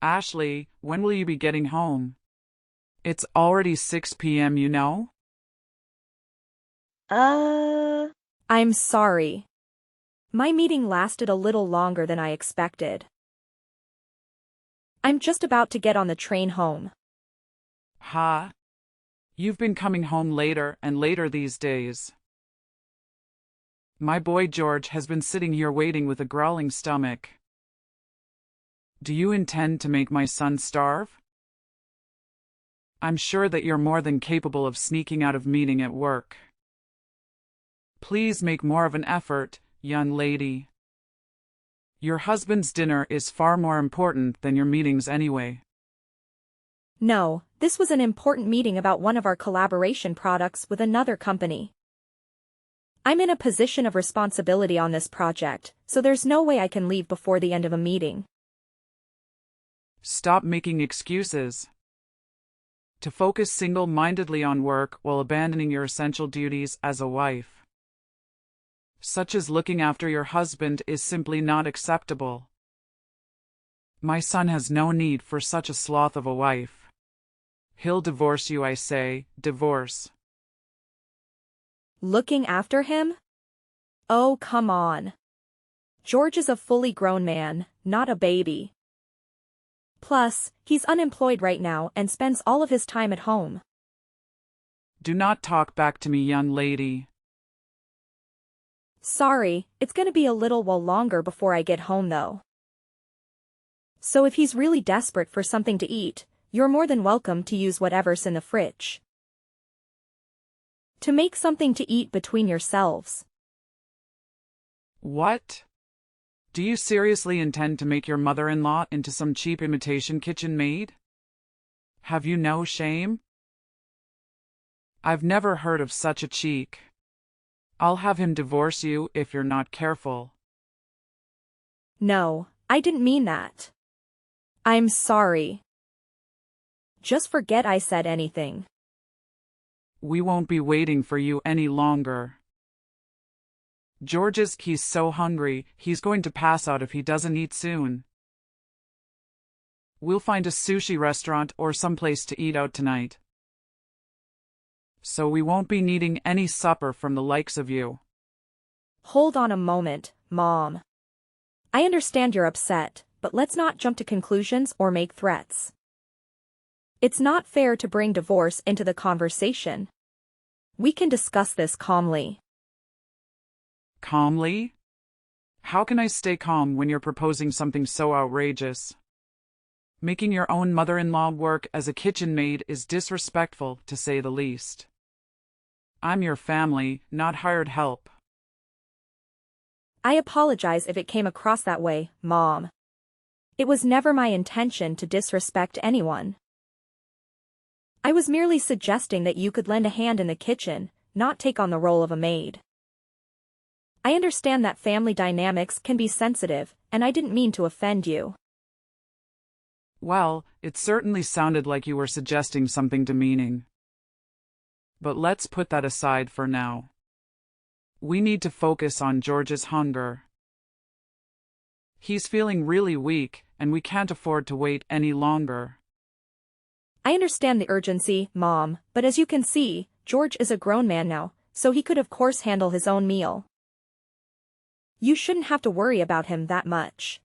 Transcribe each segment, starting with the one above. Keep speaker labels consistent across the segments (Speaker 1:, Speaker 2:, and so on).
Speaker 1: Ashley, when will you be getting home? It's already 6 p.m., you know?
Speaker 2: Uh,
Speaker 3: I'm sorry. My meeting lasted a little longer than I expected. I'm just about to get on the train home.
Speaker 1: Ha. You've been coming home later and later these days. My boy George has been sitting here waiting with a growling stomach. Do you intend to make my son starve? I'm sure that you're more than capable of sneaking out of meeting at work. Please make more of an effort, young lady. Your husband's dinner is far more important than your meetings anyway.
Speaker 3: No, this was an important meeting about one of our collaboration products with another company. I'm in a position of responsibility on this project, so there's no way I can leave before the end of a meeting.
Speaker 1: Stop making excuses. To focus single-mindedly on work while abandoning your essential duties as a wife, such as looking after your husband, is simply not acceptable. My son has no need for such a sloth of a wife. He'll divorce you, I say, divorce.
Speaker 3: Looking after him? Oh, come on. George is a fully grown man, not a baby. Plus, he's unemployed right now and spends all of his time at home.
Speaker 1: Do not talk back to me, young lady.
Speaker 3: Sorry, it's gonna be a little while longer before I get home though. So if he's really desperate for something to eat, you're more than welcome to use whatever's in the fridge to make something to eat between yourselves.
Speaker 1: What? Do you seriously intend to make your mother-in-law into some cheap imitation kitchen maid? Have you no shame? I've never heard of such a cheek. I'll have him divorce you if you're not careful.
Speaker 3: No, I didn't mean that. I'm sorry. Just forget I said anything.
Speaker 1: We won't be waiting for you any longer. He's so hungry, he's going to pass out if he doesn't eat soon. We'll find a sushi restaurant or someplace to eat out tonight. So we won't be needing any supper from the likes of you.
Speaker 3: Hold on a moment, Mom. I understand you're upset, but let's not jump to conclusions or make threats. It's not fair to bring divorce into the conversation. We can discuss this calmly.
Speaker 1: Calmly? How can I stay calm when you're proposing something so outrageous? Making your own mother-in-law work as a kitchen maid is disrespectful, to say the least. I'm your family, not hired help.
Speaker 3: I apologize if it came across that way, Mom. It was never my intention to disrespect anyone. I was merely suggesting that you could lend a hand in the kitchen, not take on the role of a maid. I understand that family dynamics can be sensitive, and I didn't mean to offend you.
Speaker 1: Well, it certainly sounded like you were suggesting something demeaning. But let's put that aside for now. We need to focus on George's hunger. He's feeling really weak, and we can't afford to wait any longer.
Speaker 3: I understand the urgency, Mom, but as you can see, George is a grown man now, so he could of course handle his own meal. You shouldn't have to worry about him that much.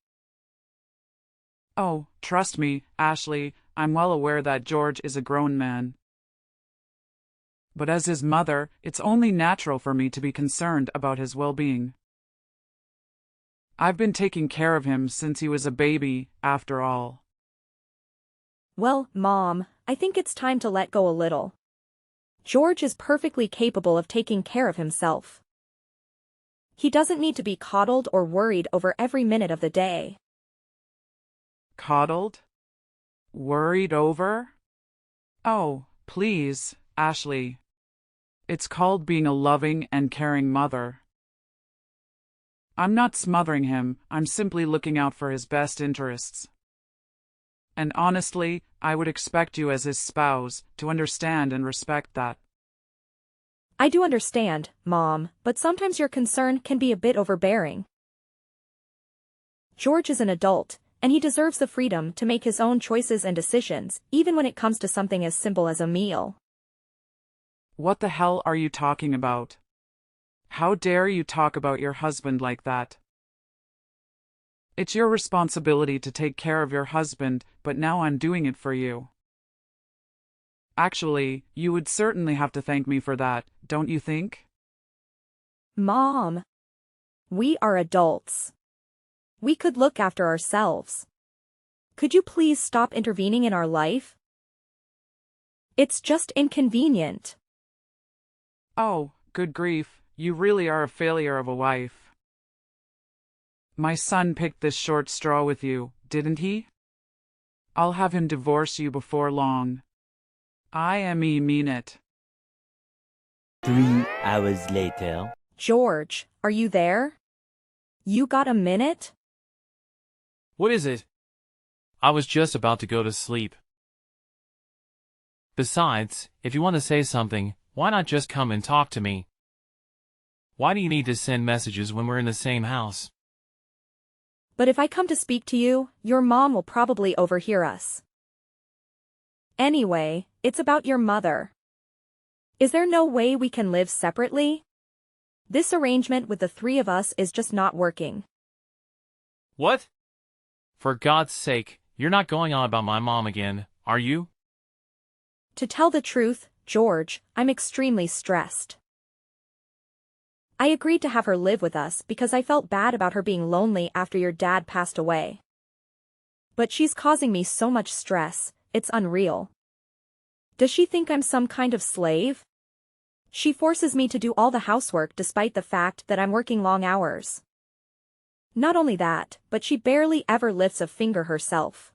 Speaker 1: Oh, trust me, Ashley, I'm well aware that George is a grown man. But as his mother, it's only natural for me to be concerned about his well-being. I've been taking care of him since he was a baby, after all.
Speaker 3: Well, Mom, I think it's time to let go a little. George is perfectly capable of taking care of himself. He doesn't need to be coddled or worried over every minute of the day.
Speaker 1: Coddled? Worried over? Oh, please, Ashley. It's called being a loving and caring mother. I'm not smothering him, I'm simply looking out for his best interests. And honestly, I would expect you as his spouse to understand and respect that.
Speaker 3: I do understand, Mom, but sometimes your concern can be a bit overbearing. George is an adult, and he deserves the freedom to make his own choices and decisions, even when it comes to something as simple as a meal.
Speaker 1: What the hell are you talking about? How dare you talk about your husband like that? It's your responsibility to take care of your husband, but now I'm doing it for you. Actually, you would certainly have to thank me for that, don't you think?
Speaker 3: Mom, we are adults. We could look after ourselves. Could you please stop intervening in our life? It's just inconvenient.
Speaker 1: Oh, good grief, you really are a failure of a wife. My son picked this short straw with you, didn't he? I'll have him divorce you before long. I mean it.
Speaker 2: 3 hours later.
Speaker 3: George, are you there? You got a minute?
Speaker 4: What is it? I was just about to go to sleep. Besides, if you want to say something, why not just come and talk to me? Why do you need to send messages when we're in the same house?
Speaker 3: But if I come to speak to you, your mom will probably overhear us. Anyway, it's about your mother. Is there no way we can live separately? This arrangement with the three of us is just not working.
Speaker 4: What? For God's sake, you're not going on about my mom again, are you?
Speaker 3: To tell the truth, George, I'm extremely stressed. I agreed to have her live with us because I felt bad about her being lonely after your dad passed away. But she's causing me so much stress, it's unreal. Does she think I'm some kind of slave? She forces me to do all the housework despite the fact that I'm working long hours. Not only that, but she barely ever lifts a finger herself.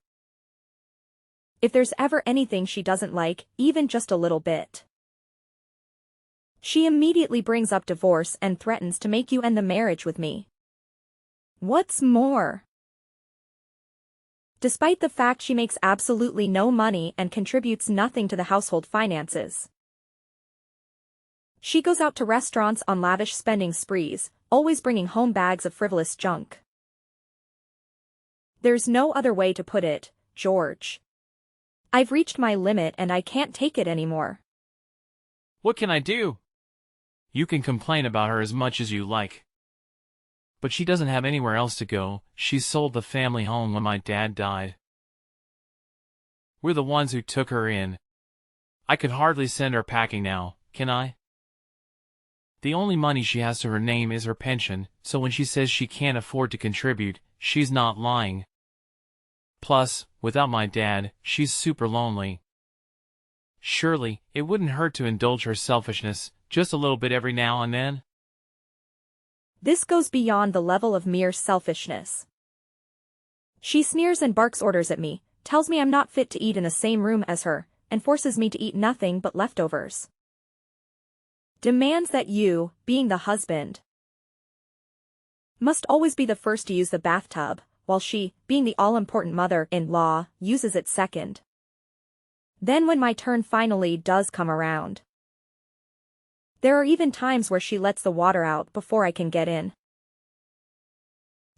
Speaker 3: If there's ever anything she doesn't like, even just a little bit, she immediately brings up divorce and threatens to make you end the marriage with me. What's more, despite the fact she makes absolutely no money and contributes nothing to the household finances, she goes out to restaurants on lavish spending sprees, always bringing home bags of frivolous junk. There's no other way to put it, George. I've reached my limit and I can't take it anymore.
Speaker 4: What can I do? You can complain about her as much as you like. But she doesn't have anywhere else to go. She sold the family home when my dad died. We're the ones who took her in. I could hardly send her packing now, can I? The only money she has to her name is her pension, so when she says she can't afford to contribute, she's not lying. Plus, without my dad, she's super lonely. Surely, it wouldn't hurt to indulge her selfishness, just a little bit every now and then?
Speaker 3: This goes beyond the level of mere selfishness. She sneers and barks orders at me, tells me I'm not fit to eat in the same room as her, and forces me to eat nothing but leftovers. Demands that you, being the husband, must always be the first to use the bathtub, while she, being the all-important mother-in-law, uses it second. Then when my turn finally does come around, there are even times where she lets the water out before I can get in.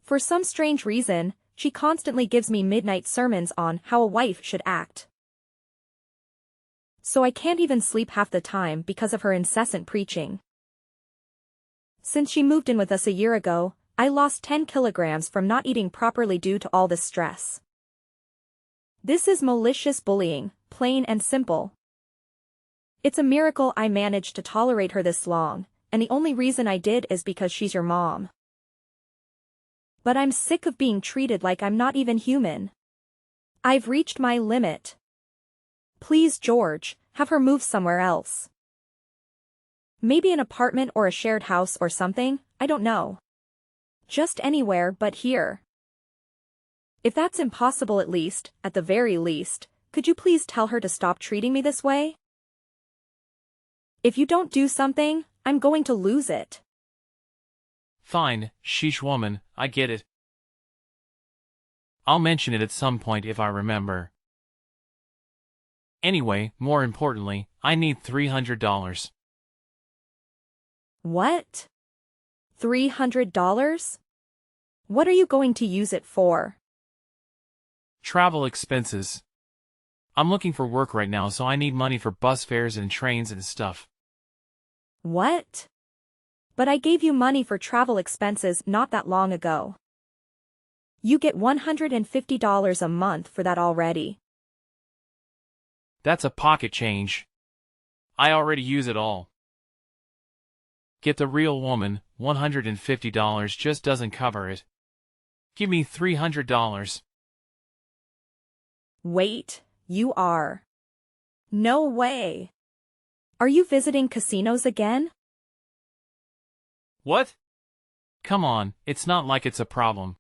Speaker 3: For some strange reason, she constantly gives me midnight sermons on how a wife should act. So I can't even sleep half the time because of her incessant preaching. Since she moved in with us a year ago, I lost 10 kilograms from not eating properly due to all this stress. This is malicious bullying, plain and simple. It's a miracle I managed to tolerate her this long, and the only reason I did is because she's your mom. But I'm sick of being treated like I'm not even human. I've reached my limit. Please, George, have her move somewhere else. Maybe an apartment or a shared house or something, I don't know. Just anywhere but here. If that's impossible, at the very least, could you please tell her to stop treating me this way? If you don't do something, I'm going to lose it.
Speaker 4: Fine, sheesh woman, I get it. I'll mention it at some point if I remember. Anyway, more importantly, I need $300.
Speaker 3: What? $300? What are you going to use it for?
Speaker 4: Travel expenses. I'm looking for work right now, so I need money for bus fares and trains and stuff.
Speaker 3: What? But I gave you money for travel expenses not that long ago. You get $150 a month for that already.
Speaker 4: That's a pocket change. I already use it all. Get the real woman, $150 just doesn't cover it. Give me $300.
Speaker 3: Wait, you are. No way. Are you visiting casinos again?
Speaker 4: What? Come on, it's not like it's a problem.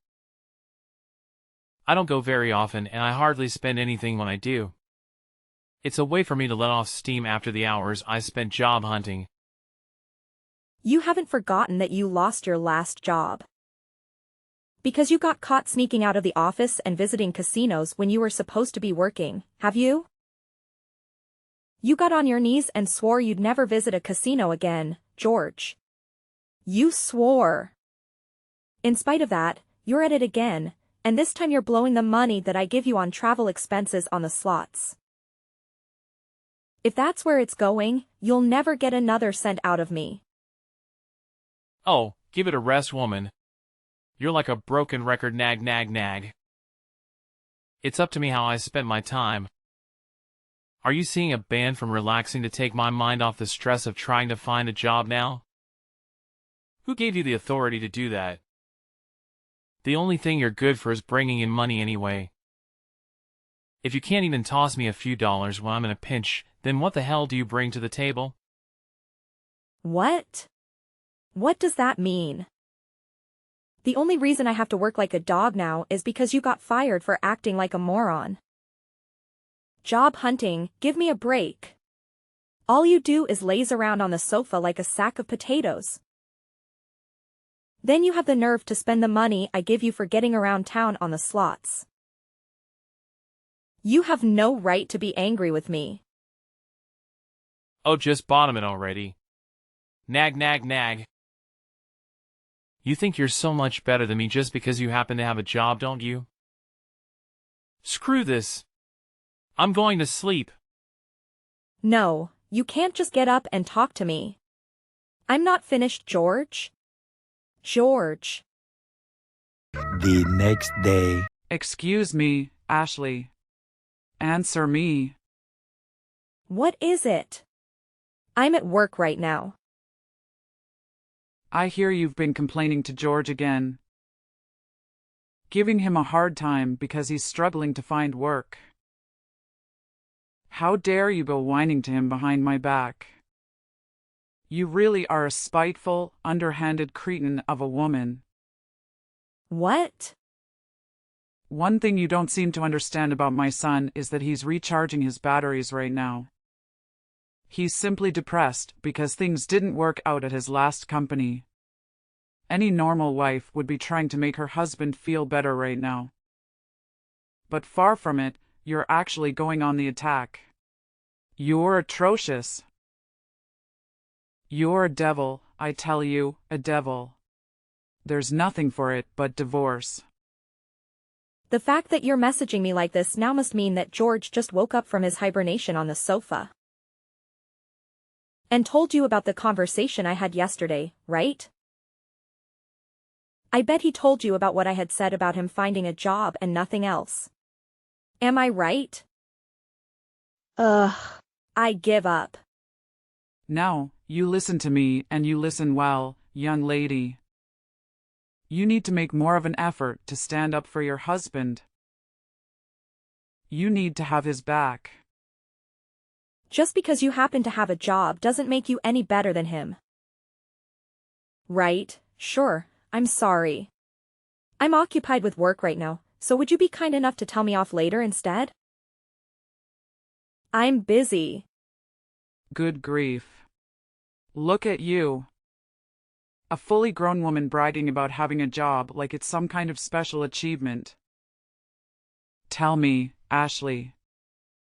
Speaker 4: I don't go very often and I hardly spend anything when I do. It's a way for me to let off steam after the hours I spent job hunting.
Speaker 3: You haven't forgotten that you lost your last job. Because you got caught sneaking out of the office and visiting casinos when you were supposed to be working, have you? You got on your knees and swore you'd never visit a casino again, George. You swore. In spite of that, you're at it again, and this time you're blowing the money that I give you on travel expenses on the slots. If that's where it's going, you'll never get another cent out of me.
Speaker 4: Oh, give it a rest, woman. You're like a broken record, nag nag nag. It's up to me how I spent my time. Are you seeing a ban from relaxing to take my mind off the stress of trying to find a job now? Who gave you the authority to do that? The only thing you're good for is bringing in money anyway. If you can't even toss me a few dollars when I'm in a pinch, then what the hell do you bring to the table?
Speaker 3: What? What does that mean? The only reason I have to work like a dog now is because you got fired for acting like a moron. Job hunting, give me a break. All you do is laze around on the sofa like a sack of potatoes. Then you have the nerve to spend the money I give you for getting around town on the slots. You have no right to be angry with me.
Speaker 4: Oh, just bottom it already. Nag nag nag. You think you're so much better than me just because you happen to have a job, don't you? Screw this. I'm going to sleep.
Speaker 3: No, you can't just get up and talk to me. I'm not finished, George. George.
Speaker 2: The next day.
Speaker 1: Excuse me, Ashley. Answer me.
Speaker 3: What is it? I'm at work right now.
Speaker 1: I hear you've been complaining to George again. Giving him a hard time because he's struggling to find work. How dare you go whining to him behind my back? You really are a spiteful, underhanded cretin of a woman.
Speaker 3: What?
Speaker 1: One thing you don't seem to understand about my son is that he's recharging his batteries right now. He's simply depressed because things didn't work out at his last company. Any normal wife would be trying to make her husband feel better right now. But far from it, you're actually going on the attack. You're atrocious. You're a devil, I tell you, a devil. There's nothing for it but divorce.
Speaker 3: The fact that you're messaging me like this now must mean that George just woke up from his hibernation on the sofa. And told you about the conversation I had yesterday, right? I bet he told you about what I had said about him finding a job and nothing else. Am I right? Ugh. I give up.
Speaker 1: Now, you listen to me and you listen well, young lady. You need to make more of an effort to stand up for your husband. You need to have his back.
Speaker 3: Just because you happen to have a job doesn't make you any better than him. Right, sure, I'm sorry. I'm occupied with work right now, so would you be kind enough to tell me off later instead? I'm busy.
Speaker 1: Good grief. Look at you. A fully grown woman bragging about having a job like it's some kind of special achievement. Tell me, Ashley,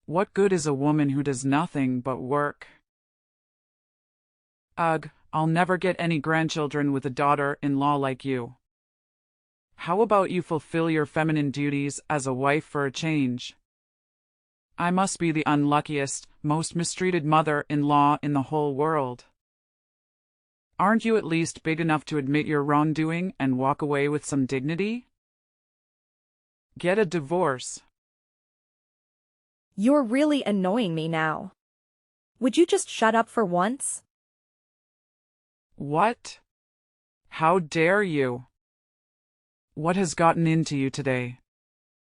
Speaker 1: what good is a woman who does nothing but work? Ugh, I'll never get any grandchildren with a daughter-in-law like you. How about you fulfill your feminine duties as a wife for a change? I must be the unluckiest, most mistreated mother-in-law in the whole world. Aren't you at least big enough to admit your wrongdoing and walk away with some dignity? Get a divorce.
Speaker 3: You're really annoying me now. Would you just shut up for once?
Speaker 1: What? How dare you? What has gotten into you today?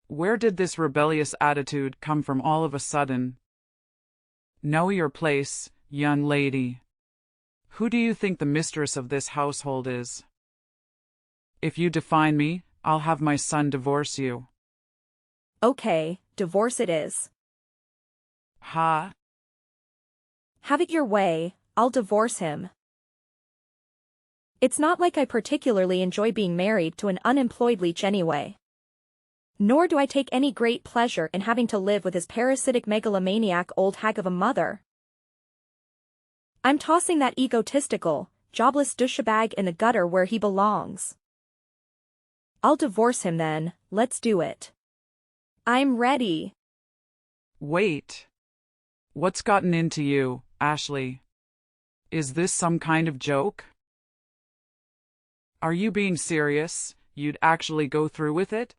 Speaker 1: Where did this rebellious attitude come from all of a sudden? Know your place, young lady. Who do you think the mistress of this household is? If you define me, I'll have my son divorce you.
Speaker 3: Okay, divorce it is.
Speaker 1: Ha?
Speaker 3: Have it your way, I'll divorce him. It's not like I particularly enjoy being married to an unemployed leech anyway. Nor do I take any great pleasure in having to live with his parasitic megalomaniac old hag of a mother. I'm tossing that egotistical, jobless douchebag in the gutter where he belongs. I'll divorce him then, let's do it. I'm ready.
Speaker 1: Wait. What's gotten into you, Ashley? Is this some kind of joke? Are you being serious? You'd actually go through with it?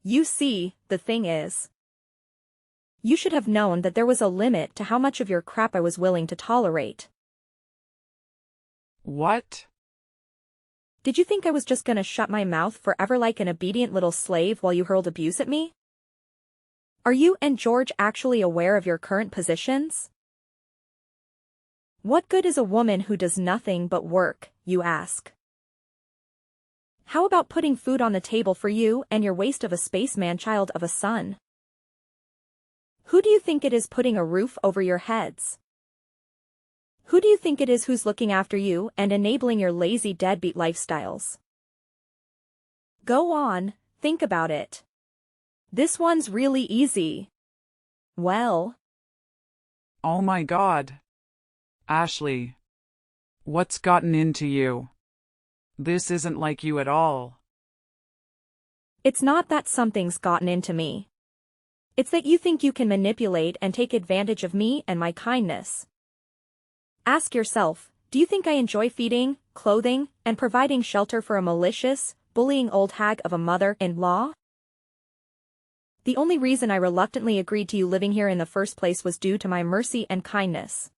Speaker 3: You see, the thing is, you should have known that there was a limit to how much of your crap I was willing to tolerate.
Speaker 1: What?
Speaker 3: Did you think I was just gonna shut my mouth forever like an obedient little slave while you hurled abuse at me? Are you and George actually aware of your current positions? What good is a woman who does nothing but work, you ask? How about putting food on the table for you and your waste of a spaceman child of a son? Who do you think it is putting a roof over your heads? Who do you think it is who's looking after you and enabling your lazy deadbeat lifestyles? Go on, think about it. This one's really easy. Well.
Speaker 1: Oh my God. Ashley. What's gotten into you? This isn't like you at all.
Speaker 3: It's not that something's gotten into me. It's that you think you can manipulate and take advantage of me and my kindness. Ask yourself, do you think I enjoy feeding, clothing, and providing shelter for a malicious, bullying old hag of a mother-in-law? The only reason I reluctantly agreed to you living here in the first place was due to my mercy and kindness.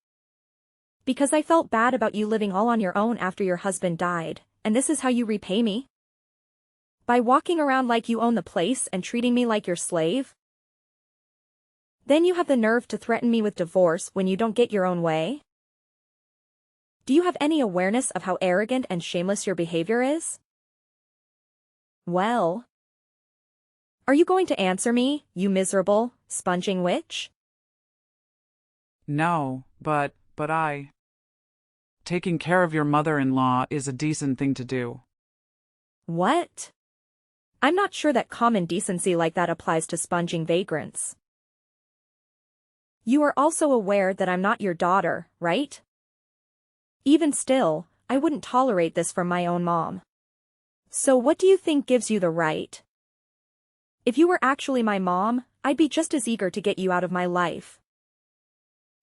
Speaker 3: Because I felt bad about you living all on your own after your husband died, and this is how you repay me? By walking around like you own the place and treating me like your slave? Then you have the nerve to threaten me with divorce when you don't get your own way? Do you have any awareness of how arrogant and shameless your behavior is? Well. Are you going to answer me, you miserable, sponging witch?
Speaker 1: No, but taking care of your mother-in-law is a decent thing to do.
Speaker 3: What? I'm not sure that common decency like that applies to sponging vagrants. You are also aware that I'm not your daughter, right? Even still, I wouldn't tolerate this from my own mom. So what do you think gives you the right? If you were actually my mom, I'd be just as eager to get you out of my life.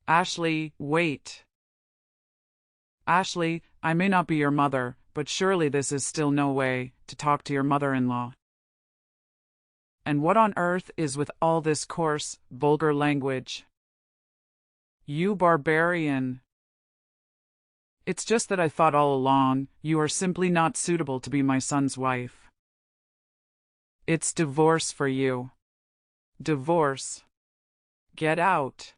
Speaker 1: Ashley, wait. Ashley, I may not be your mother, but surely this is still no way to talk to your mother-in-law. And what on earth is with all this coarse, vulgar language? You barbarian. It's just that I thought all along you are simply not suitable to be my son's wife. It's divorce for you. Divorce. Get out.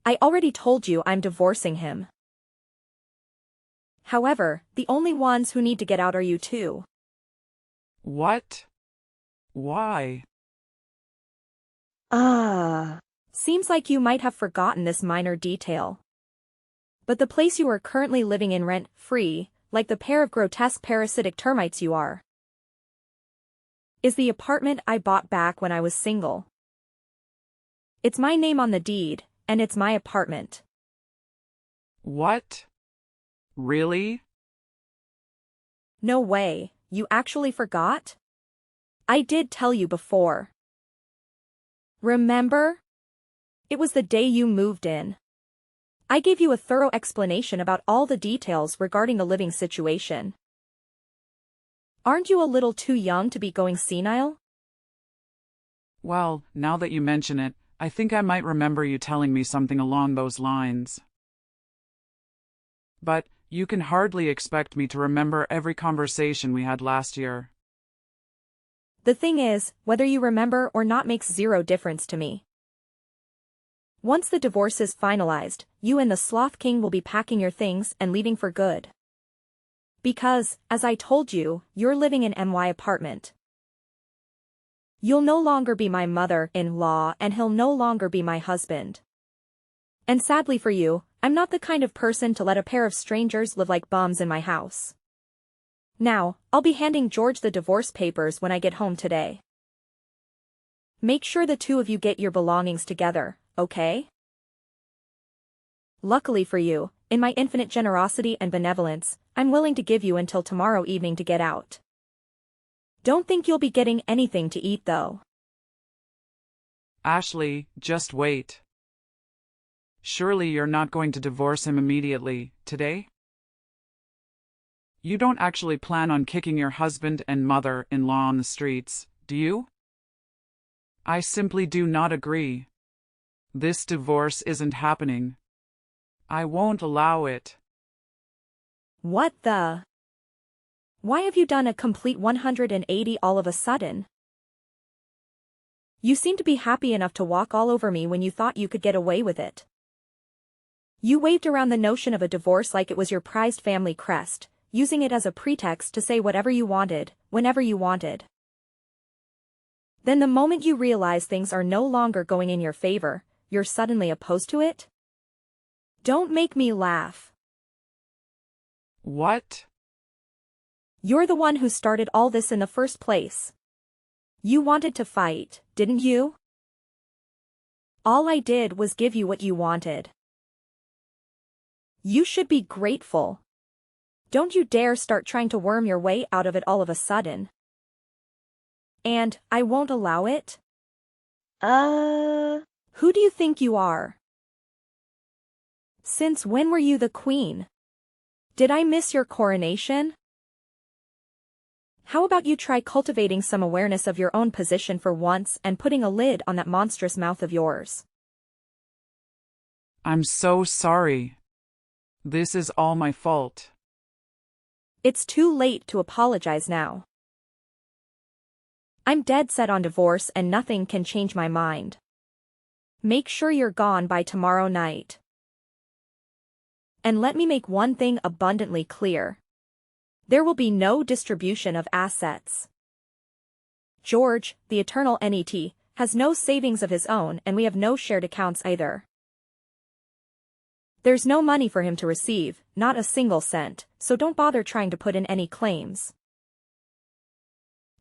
Speaker 3: I already told you I'm divorcing him. However, the only ones who need to get out are you two.
Speaker 1: What? Why?
Speaker 3: Seems like you might have forgotten this minor detail. But the place you are currently living in rent-free, like the pair of grotesque parasitic termites you are, is the apartment I bought back when I was single. It's my name on the deed, and it's my apartment.
Speaker 1: What? Really?
Speaker 3: No way, you actually forgot? I did tell you before. Remember? It was the day you moved in. I gave you a thorough explanation about all the details regarding the living situation. Aren't you a little too young to be going senile?
Speaker 1: Well, now that you mention it, I think I might remember you telling me something along those lines. But you can hardly expect me to remember every conversation we had last year.
Speaker 3: The thing is, whether you remember or not makes zero difference to me. Once the divorce is finalized, you and the Sloth King will be packing your things and leaving for good. Because, as I told you, you're living in my apartment. You'll no longer be my mother-in-law and he'll no longer be my husband. And sadly for you, I'm not the kind of person to let a pair of strangers live like bums in my house. Now, I'll be handing George the divorce papers when I get home today. Make sure the two of you get your belongings together, okay? Luckily for you, in my infinite generosity and benevolence, I'm willing to give you until tomorrow evening to get out. Don't think you'll be getting anything to eat though.
Speaker 1: Ashley, just wait. Surely you're not going to divorce him immediately, today? You don't actually plan on kicking your husband and mother-in-law on the streets, do you? I simply do not agree. This divorce isn't happening. I won't allow it.
Speaker 3: What the? Why have you done a complete 180 all of a sudden? You seem to be happy enough to walk all over me when you thought you could get away with it. You waved around the notion of a divorce like it was your prized family crest, using it as a pretext to say whatever you wanted, whenever you wanted. Then the moment you realize things are no longer going in your favor, you're suddenly opposed to it? Don't make me laugh.
Speaker 1: What?
Speaker 3: You're the one who started all this in the first place. You wanted to fight, didn't you? All I did was give you what you wanted. You should be grateful. Don't you dare start trying to worm your way out of it all of a sudden. And I won't allow it? Who do you think you are? Since when were you the queen? Did I miss your coronation? How about you try cultivating some awareness of your own position for once and putting a lid on that monstrous mouth of yours?
Speaker 1: I'm so sorry. This is all my fault.
Speaker 3: It's too late to apologize now. I'm dead set on divorce and nothing can change my mind. Make sure you're gone by tomorrow night. And let me make one thing abundantly clear. There will be no distribution of assets. George, the eternal NET, has no savings of his own and we have no shared accounts either. There's no money for him to receive, not a single cent, so don't bother trying to put in any claims.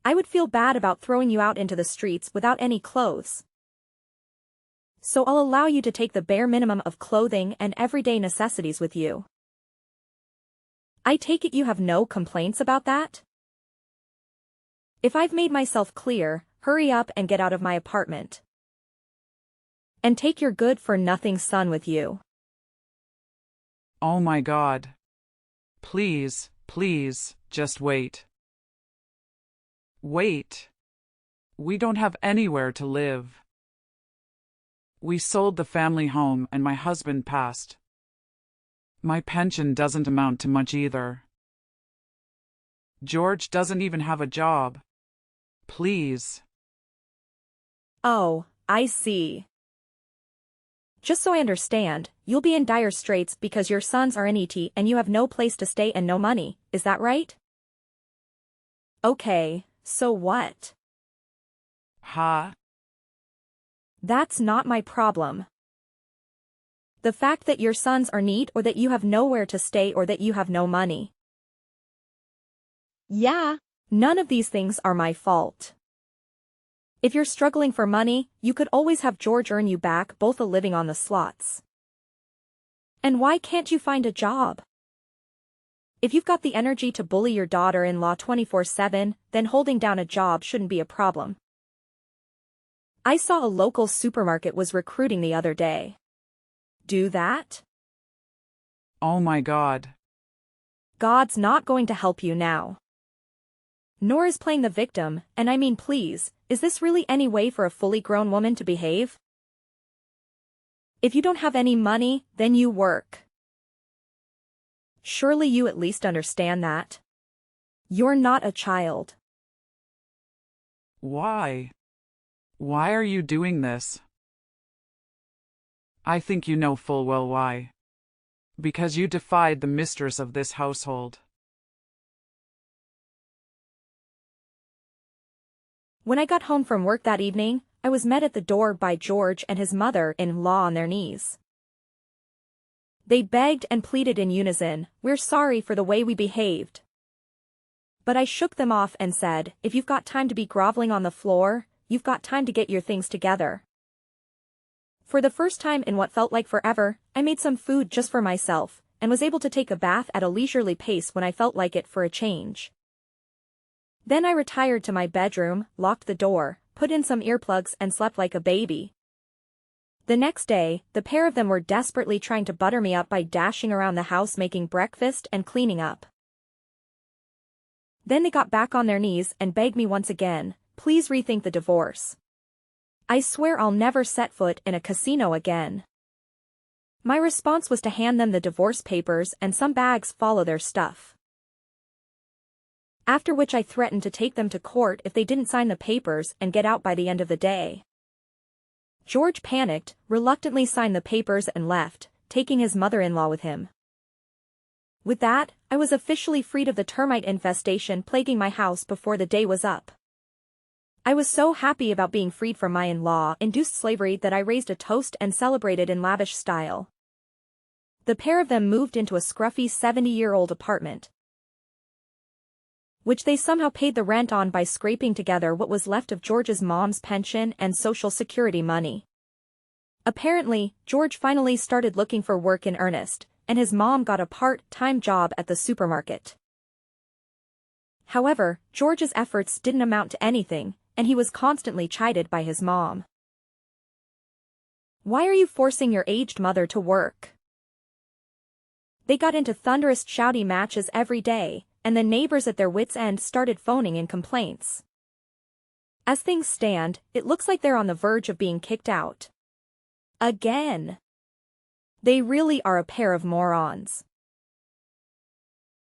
Speaker 3: I would feel bad about throwing you out into the streets without any clothes. So I'll allow you to take the bare minimum of clothing and everyday necessities with you. I take it you have no complaints about that? If I've made myself clear, hurry up and get out of my apartment. And take your good-for-nothing son with you.
Speaker 1: Oh my God. Please, please, just wait. Wait. We don't have anywhere to live. We sold the family home and my husband passed. My pension doesn't amount to much either. George doesn't even have a job. Please.
Speaker 3: Oh, I see. Just so I understand, you'll be in dire straits because your sons are NET and you have no place to stay and no money, is that right? Okay, so what?
Speaker 1: Huh?
Speaker 3: That's not my problem. The fact that your sons are NEET or that you have nowhere to stay or that you have no money. Yeah, none of these things are my fault. If you're struggling for money, you could always have George earn you back both a living on the slots. And why can't you find a job? If you've got the energy to bully your daughter-in-law 24/7, then holding down a job shouldn't be a problem. I saw a local supermarket was recruiting the other day. Do that?
Speaker 1: Oh my God.
Speaker 3: God's not going to help you now. Nor is playing the victim, and I mean please, is this really any way for a fully grown woman to behave? If you don't have any money, then you work. Surely you at least understand that. You're not a child.
Speaker 1: Why? Why are you doing this? I think you know full well why. Because you defied the mistress of this household.
Speaker 3: When I got home from work that evening, I was met at the door by George and his mother-in-law on their knees. They begged and pleaded in unison, "We're sorry for the way we behaved." But I shook them off and said, "If you've got time to be groveling on the floor, you've got time to get your things together." For the first time in what felt like forever, I made some food just for myself, and was able to take a bath at a leisurely pace when I felt like it for a change. Then I retired to my bedroom, locked the door, put in some earplugs and slept like a baby. The next day, the pair of them were desperately trying to butter me up by dashing around the house making breakfast and cleaning up. Then they got back on their knees and begged me once again, "Please rethink the divorce. I swear I'll never set foot in a casino again." My response was to hand them the divorce papers and some bags follow their stuff. After which I threatened to take them to court if they didn't sign the papers and get out by the end of the day. George panicked, reluctantly signed the papers and left, taking his mother-in-law with him. With that, I was officially freed of the termite infestation plaguing my house before the day was up. I was so happy about being freed from my in-law-induced slavery that I raised a toast and celebrated in lavish style. The pair of them moved into a scruffy 70-year-old apartment, which they somehow paid the rent on by scraping together what was left of George's mom's pension and Social Security money. Apparently, George finally started looking for work in earnest, and his mom got a part-time job at the supermarket. However, George's efforts didn't amount to anything, and he was constantly chided by his mom. "Why are you forcing your aged mother to work?" They got into thunderous shouty matches every day, and the neighbors at their wits' end started phoning in complaints. As things stand, it looks like they're on the verge of being kicked out. Again. They really are a pair of morons.